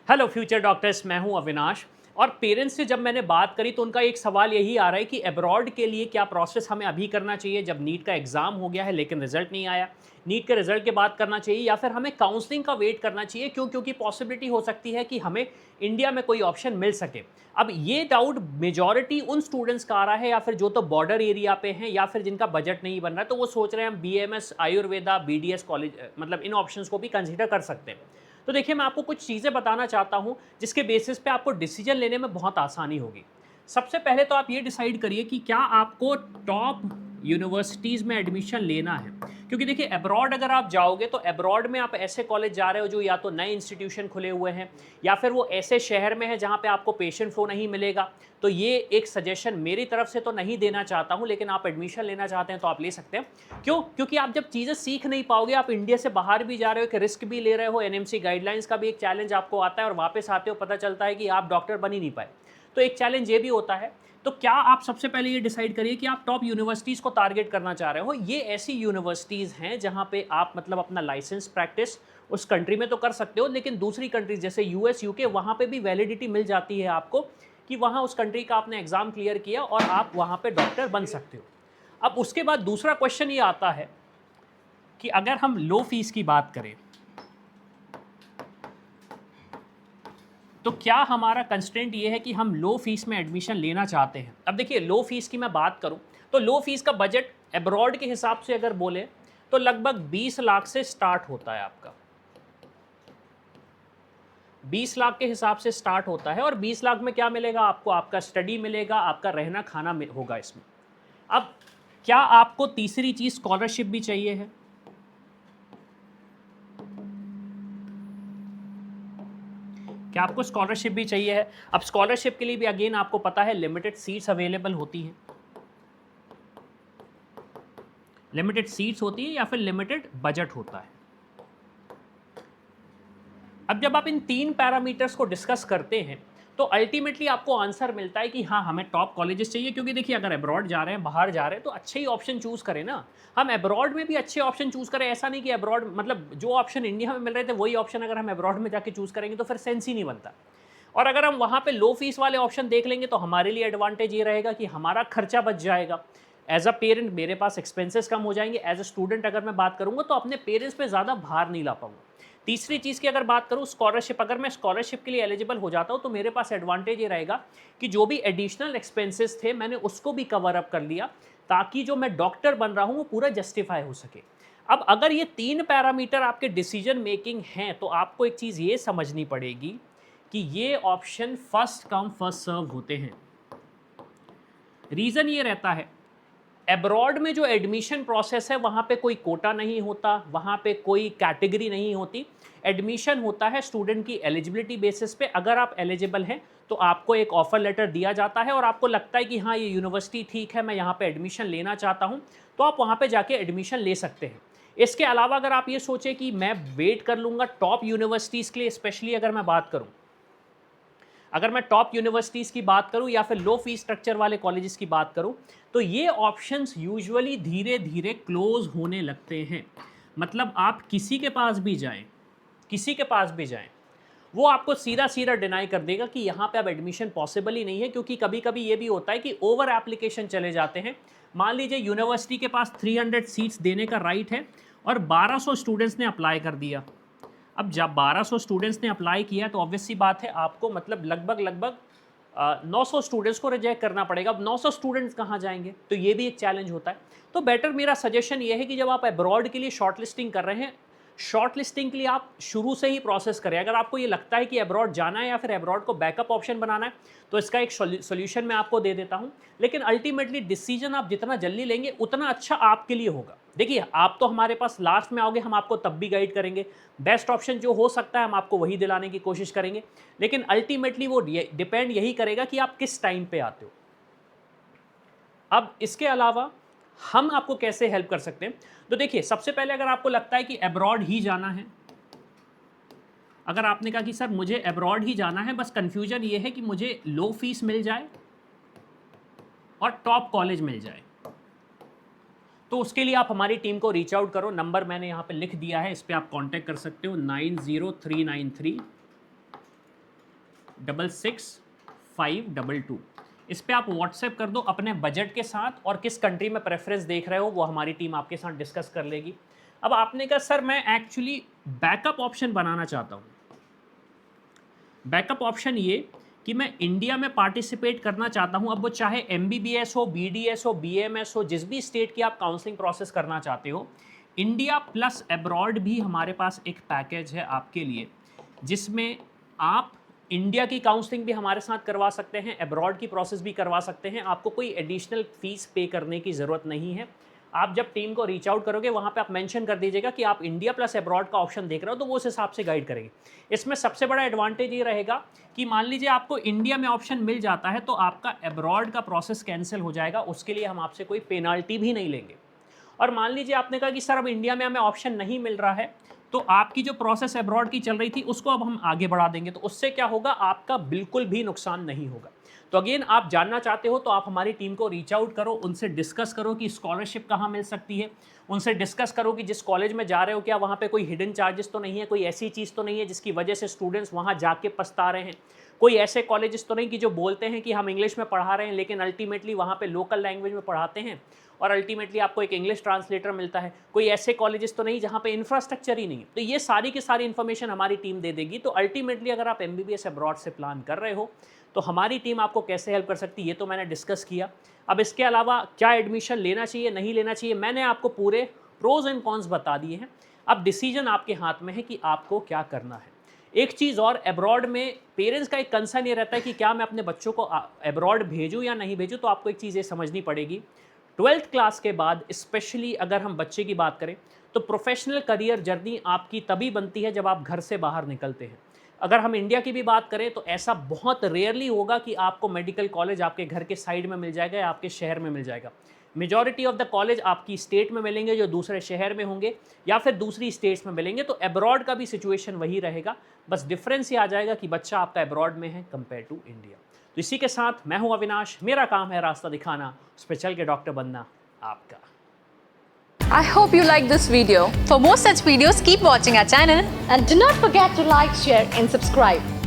Hello future doctors, मैं हूं अविनाश। और पेरेंट्स से जब मैंने बात करी तो उनका एक सवाल यही आ रहा है कि अब्रॉड के लिए क्या प्रोसेस हमें अभी करना चाहिए जब नीट का एग्ज़ाम हो गया है लेकिन रिजल्ट नहीं आया, नीट के रिजल्ट के बाद करना चाहिए या फिर हमें काउंसलिंग का वेट करना चाहिए, क्योंकि पॉसिबिलिटी हो सकती है कि हमें इंडिया में कोई ऑप्शन मिल सके। अब ये डाउट मेजॉरिटी उन स्टूडेंट्स का आ रहा है या फिर जो तो बॉर्डर एरिया पे हैं या फिर जिनका बजट नहीं बन रहा है, तो वो सोच रहे हैं हम BAMS आयुर्वेदा BDS कॉलेज मतलब इन ऑप्शंस को भी कंसिडर कर सकते हैं। तो देखिए, मैं आपको कुछ चीज़ें बताना चाहता हूँ जिसके बेसिस पे आपको डिसीजन लेने में बहुत आसानी होगी। सबसे पहले तो आप ये डिसाइड करिए कि क्या आपको टॉप यूनिवर्सिटीज़ में एडमिशन लेना है, क्योंकि देखिए अब्रॉड अगर आप जाओगे तो अब्रॉड में आप ऐसे कॉलेज जा रहे हो जो या तो नए इंस्टीट्यूशन खुले हुए हैं या फिर वो ऐसे शहर में है जहाँ पे आपको पेशेंट फ्लो नहीं मिलेगा। तो ये एक सजेशन मेरी तरफ से तो नहीं देना चाहता हूँ, लेकिन आप एडमिशन लेना चाहते हैं तो आप ले सकते हैं। क्यों? क्योंकि आप जब चीज़ें सीख नहीं पाओगे, आप इंडिया से बाहर भी जा रहे हो, एक रिस्क भी ले रहे हो, NMC गाइडलाइंस का भी एक चैलेंज आपको आता है और वापस आते हो पता चलता है कि आप डॉक्टर बन ही नहीं पाए। तो एक चैलेंज ये भी होता है। तो क्या आप सबसे पहले ये डिसाइड करिए कि आप टॉप यूनिवर्सिटीज़ को टारगेट करना चाह रहे हो। ये ऐसी यूनिवर्सिटीज़ हैं जहाँ पे आप मतलब अपना लाइसेंस प्रैक्टिस उस कंट्री में तो कर सकते हो, लेकिन दूसरी कंट्रीज जैसे US UK वहाँ पे भी वैलिडिटी मिल जाती है आपको कि वहाँ उस कंट्री का आपने एग्ज़ाम क्लियर किया और आप वहाँ पे डॉक्टर बन सकते हो। अब उसके बाद दूसरा क्वेश्चन ये आता है कि अगर हम लो फीस की बात करें तो क्या हमारा कंस्ट्रेंट ये है कि हम लो फीस में एडमिशन लेना चाहते हैं। अब देखिए, लो फीस की मैं बात करूं तो लो फीस का बजट अब्रॉड के हिसाब से अगर बोले तो लगभग 20 लाख से स्टार्ट होता है आपका। 20 लाख के हिसाब से स्टार्ट होता है और 20 लाख में क्या मिलेगा आपको? आपका स्टडी मिलेगा, आपका रहना खाना होगा इसमें। अब क्या आपको तीसरी चीज स्कॉलरशिप भी चाहिए है? क्या आपको स्कॉलरशिप भी चाहिए है? अब स्कॉलरशिप के लिए भी अगेन आपको पता है लिमिटेड सीट्स अवेलेबल होती हैं। लिमिटेड सीट्स होती है या फिर लिमिटेड बजट होता है। अब जब आप इन तीन पैरामीटर्स को डिस्कस करते हैं तो अल्टीमेटली आपको आंसर मिलता है कि हाँ, हमें टॉप कॉलेजेस चाहिए, क्योंकि देखिए अगर अब्रॉड जा रहे हैं, बाहर जा रहे हैं, तो अच्छे ही ऑप्शन चूज करें ना। हम अब्रॉड में भी अच्छे ऑप्शन चूज करें, ऐसा नहीं कि अब्रॉड मतलब जो ऑप्शन इंडिया में मिल रहे थे वही ऑप्शन अगर हम अब्रॉड में जाके चूज करेंगे तो फिर सेंस ही नहीं बनता। और अगर हम वहाँ पे लो फीस वाले ऑप्शन देख लेंगे तो हमारे लिए एडवांटेज ये रहेगा कि हमारा खर्चा बच जाएगा। एज अ पेरेंट मेरे पास एक्सपेंसेस कम हो जाएंगे। एज अ स्टूडेंट अगर मैं बात करूंगा तो अपने पेरेंट्स पे ज़्यादा भार नहीं ला पाऊंगा। तीसरी चीज़ की अगर बात करूं स्कॉलरशिप, अगर मैं स्कॉलरशिप के लिए एलिजिबल हो जाता हूं तो मेरे पास एडवांटेज ये रहेगा कि जो भी एडिशनल एक्सपेंसेस थे मैंने उसको भी कवर अप कर लिया, ताकि जो मैं डॉक्टर बन रहा हूं वो पूरा जस्टिफाई हो सके। अब अगर ये तीन पैरामीटर आपके डिसीजन मेकिंग हैं तो आपको एक चीज़ ये समझनी पड़ेगी कि ये option first come first serve होते हैं। रीज़न ये रहता है, एब्रॉड में जो एडमिशन प्रोसेस है वहाँ पे कोई कोटा नहीं होता, वहाँ पे कोई कैटेगरी नहीं होती। एडमिशन होता है स्टूडेंट की एलिजिबिलिटी बेसिस पे। अगर आप एलिजिबल हैं तो आपको एक ऑफर लेटर दिया जाता है और आपको लगता है कि हाँ, ये यूनिवर्सिटी ठीक है, मैं यहाँ पे एडमिशन लेना चाहता हूँ, तो आप वहाँ पे जाके एडमिशन ले सकते हैं। इसके अलावा अगर आप ये सोचें कि मैं वेट कर लूँगा टॉप यूनिवर्सिटीज़ के लिए, स्पेशली अगर मैं बात करूँ, अगर मैं टॉप यूनिवर्सिटीज़ की बात करूं या फिर लो फीस स्ट्रक्चर वाले कॉलेजेस की बात करूं, तो ये ऑप्शंस यूजुअली धीरे धीरे क्लोज होने लगते हैं। मतलब आप किसी के पास भी जाएं, किसी के पास भी जाएं, वो आपको सीधा सीधा डिनाई कर देगा कि यहाँ पे अब एडमिशन पॉसिबल ही नहीं है, क्योंकि कभी कभी ये भी होता है कि ओवर एप्लीकेशन चले जाते हैं। मान लीजिए यूनिवर्सिटी के पास 300 सीट्स देने का राइट है और 1200 स्टूडेंट्स ने अप्लाई कर दिया। अब जब 1200 स्टूडेंट्स ने अप्लाई किया तो ऑब्वियस सी बात है आपको मतलब लगभग लगभग 900 स्टूडेंट्स को रिजेक्ट करना पड़ेगा। अब 900 स्टूडेंट्स कहाँ जाएंगे? तो ये भी एक चैलेंज होता है। तो बेटर मेरा सजेशन ये है कि जब आप अब्रॉड के लिए शॉर्ट लिस्टिंग कर रहे हैं, शॉर्ट लिस्टिंग के लिए आप शुरू से ही प्रोसेस करें। अगर आपको ये लगता है कि अब्रॉड जाना है या फिर अब्रॉड को बैकअप ऑप्शन बनाना है तो इसका एक सोल्यूशन मैं आपको दे देता हूं। लेकिन अल्टीमेटली डिसीजन आप जितना जल्दी लेंगे उतना अच्छा आपके लिए होगा। देखिए, आप तो हमारे पास लास्ट में आओगे, हम आपको तब भी गाइड करेंगे। बेस्ट ऑप्शन जो हो सकता है हम आपको वही दिलाने की कोशिश करेंगे, लेकिन अल्टीमेटली वो डिपेंड यही करेगा कि आप किस टाइम पे आते हो। अब इसके अलावा हम आपको कैसे हेल्प कर सकते हैं? तो देखिए, सबसे पहले अगर आपको लगता है कि अब्रॉड ही जाना है, अगर आपने कहा कि सर मुझे अब्रॉड ही जाना है, बस कंफ्यूजन ये है कि मुझे लो फीस मिल जाए और टॉप कॉलेज मिल जाए, तो उसके लिए आप हमारी टीम को रीच आउट करो। नंबर मैंने यहाँ पे लिख दिया है, इस पर आप कांटेक्ट कर सकते हो 90393 6652। इस पे आप व्हाट्सएप कर दो अपने बजट के साथ और किस कंट्री में प्रेफरेंस देख रहे हो, वो हमारी टीम आपके साथ डिस्कस कर लेगी। अब आपने कहा सर मैं एक्चुअली बैकअप ऑप्शन बनाना चाहता हूँ। बैकअप ऑप्शन ये कि मैं इंडिया में पार्टिसिपेट करना चाहता हूँ, अब वो चाहे MBBS हो, BDS हो, BMS हो, जिस भी स्टेट की आप काउंसलिंग प्रोसेस करना चाहते हो, इंडिया प्लस अब्रॉड भी हमारे पास एक पैकेज है आपके लिए, जिसमें आप इंडिया की काउंसलिंग भी हमारे साथ करवा सकते हैं, अब्रॉड की प्रोसेस भी करवा सकते हैं। आपको कोई एडिशनल फीस पे करने की ज़रूरत नहीं है। आप जब टीम को रीच आउट करोगे वहाँ पे आप मेंशन कर दीजिएगा कि आप इंडिया प्लस अब्रॉड का ऑप्शन देख रहे हो, तो वो उस हिसाब से गाइड करेंगे। इसमें सबसे बड़ा एडवांटेज ये रहेगा कि मान लीजिए आपको इंडिया में ऑप्शन मिल जाता है तो आपका अब्रॉड का प्रोसेस कैंसिल हो जाएगा, उसके लिए हम आपसे कोई पेनाल्टी भी नहीं लेंगे। और मान लीजिए आपने कहा कि सर अब इंडिया में हमें ऑप्शन नहीं मिल रहा है, तो आपकी जो प्रोसेस अब्रॉड की चल रही थी उसको अब हम आगे बढ़ा देंगे, तो उससे क्या होगा, आपका बिल्कुल भी नुकसान नहीं होगा। तो अगेन आप जानना चाहते हो तो आप हमारी टीम को रीच आउट करो, उनसे डिस्कस करो कि स्कॉलरशिप कहाँ मिल सकती है, उनसे डिस्कस करो कि जिस कॉलेज में जा रहे हो क्या वहाँ पे कोई हिडन चार्जेस तो नहीं है, कोई ऐसी चीज़ तो नहीं है जिसकी वजह से स्टूडेंट्स वहाँ जाके पछता रहे हैं, कोई ऐसे कॉलेजेस तो नहीं कि जो बोलते हैं कि हम इंग्लिश में पढ़ा रहे हैं लेकिन अल्टीमेटली वहाँ पे लोकल लैंग्वेज में पढ़ाते हैं और अल्टीमेटली आपको एक इंग्लिश ट्रांसलेटर मिलता है, कोई ऐसे कॉलेजेस तो नहीं जहाँ पे इंफ्रास्ट्रक्चर ही नहीं है। तो ये सारी की सारी इन्फॉर्मेशन हमारी टीम दे देगी। तो अल्टीमेटली अगर आप MBBS अब्रॉड से प्लान कर रहे हो तो हमारी टीम आपको कैसे हेल्प कर सकती है, ये तो मैंने डिस्कस किया। अब इसके अलावा क्या एडमिशन लेना चाहिए नहीं लेना चाहिए, मैंने आपको पूरे प्रोज एंड कॉन्स बता दिए हैं। अब डिसीजन आपके हाथ में है कि आपको क्या करना है। एक चीज़ और, अब्रॉड में पेरेंट्स का एक कंसर्न ये रहता है कि क्या मैं अपने बच्चों को अब्रॉड भेजूँ या नहीं भेजूँ। तो आपको एक चीज़ ये समझनी पड़ेगी, 12th क्लास के बाद स्पेशली अगर हम बच्चे की बात करें तो प्रोफेशनल करियर जर्नी आपकी तभी बनती है जब आप घर से बाहर निकलते हैं। अगर हम इंडिया की भी बात करें तो ऐसा बहुत रेयरली होगा कि आपको मेडिकल कॉलेज आपके घर के साइड में मिल जाएगा या आपके शहर में मिल जाएगा। मेजॉरिटी ऑफ द कॉलेज आपकी स्टेट में मिलेंगे जो दूसरे शहर में होंगे या फिर दूसरी स्टेट्स में मिलेंगे। तो अब्रॉड का भी सिचुएशन वही रहेगा, बस डिफरेंस ये आ जाएगा कि बच्चा आपका अब्रॉड में है कंपेयर टू इंडिया। तो इसी के साथ मैं हूं अविनाश, मेरा काम है रास्ता दिखाना, उस पर चल के डॉक्टर बनना आपका। I hope you like this video. For more such videos, keep watching our channel and do not forget to like, share and subscribe.